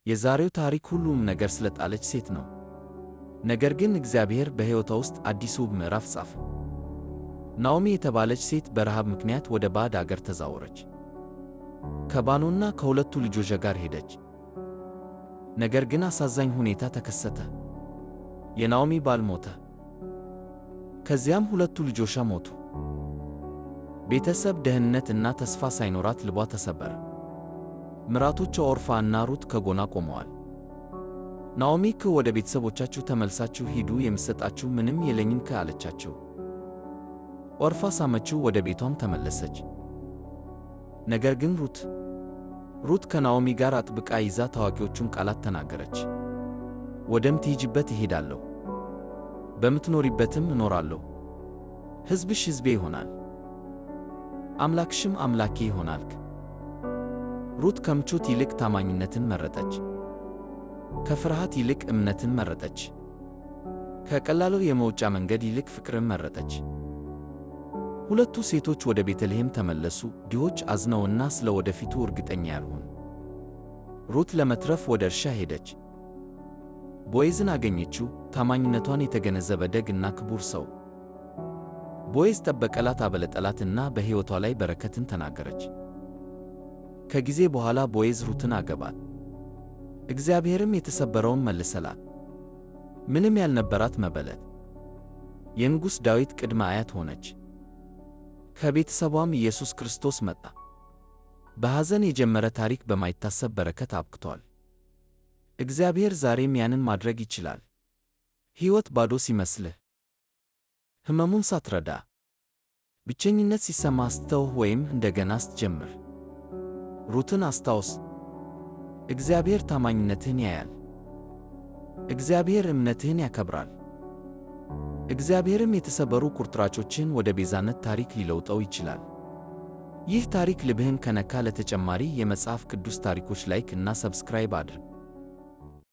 የዛሬው ታሪክ ሁሉም ነገር ስለጣለች ሴት ነው። ነገር ግን እግዚአብሔር በሕይወቷ ውስጥ አዲስ ውብ ምዕራፍ ጻፈ። ናኦሚ የተባለች ሴት በረሃብ ምክንያት ወደ ባዕድ አገር ተዛወረች። ከባሏና ከሁለቱ ልጆቿ ጋር ሄደች። ነገር ግን አሳዛኝ ሁኔታ ተከሰተ። የናኦሚ ባል ሞተ። ከዚያም ሁለቱ ልጆቿ ሞቱ። ቤተሰብ፣ ደህንነት እና ተስፋ ሳይኖራት ልቧ ተሰበረ። ምራቶቿ ኦርፋ እና ሩት ከጎኗ ቆመዋል። ናኦሚ ወደ ቤተሰቦቻችሁ ተመልሳችሁ ሂዱ፣ የምሰጣችሁ ምንም የለኝም አለቻቸው። ኦርፋ ሳመችው፣ ወደ ቤቷም ተመለሰች። ነገር ግን ሩት ከናኦሚ ጋር አጥብቃ ይዛ ታዋቂዎቹን ቃላት ተናገረች። ወደምትሄጂበት እሄዳለሁ፣ በምትኖሪበትም እኖራለሁ። ሕዝብሽ ሕዝቤ ይሆናል፣ አምላክሽም አምላኬ ይሆናል። ሩት ከምቾት ይልቅ ታማኝነትን መረጠች። ከፍርሃት ይልቅ እምነትን መረጠች። ከቀላሉ የመውጫ መንገድ ይልቅ ፍቅርን መረጠች። ሁለቱ ሴቶች ወደ ቤተልሔም ተመለሱ፣ ድሆች፣ አዝነውና ስለ ወደፊቱ እርግጠኛ ያልሆኑ። ሩት ለመትረፍ ወደ እርሻ ሄደች። ቦዔዝን አገኘችው፣ ታማኝነቷን የተገነዘበ ደግ እና ክቡር ሰው። ቦዔዝ ጠበቀላት፣ አበለጠላትና በሕይወቷ ላይ በረከትን ተናገረች። ከጊዜ በኋላ ቦዔዝ ሩትን አገባት። እግዚአብሔርም የተሰበረውን መለሰላት። ምንም ያልነበራት መበለት የንጉሥ ዳዊት ቅድመ አያት ሆነች። ከቤተሰቧም ኢየሱስ ክርስቶስ መጣ። በሐዘን የጀመረ ታሪክ በማይታሰብ በረከት አብቅቷል። እግዚአብሔር ዛሬም ያንን ማድረግ ይችላል። ሕይወት ባዶ ሲመስልህ፣ ሕመሙን ሳትረዳ፣ ብቸኝነት ሲሰማ ስትተውህ ወይም እንደገና ስትጀምር፣ ሩትን አስታውስ። እግዚአብሔር ታማኝነትህን ያያል። እግዚአብሔር እምነትህን ያከብራል። እግዚአብሔርም የተሰበሩ ቁርጥራጮችን ወደ ቤዛነት ታሪክ ሊለውጠው ይችላል። ይህ ታሪክ ልብህን ከነካ፣ ለተጨማሪ የመጽሐፍ ቅዱስ ታሪኮች ላይክ እና ሰብስክራይብ አድርግ።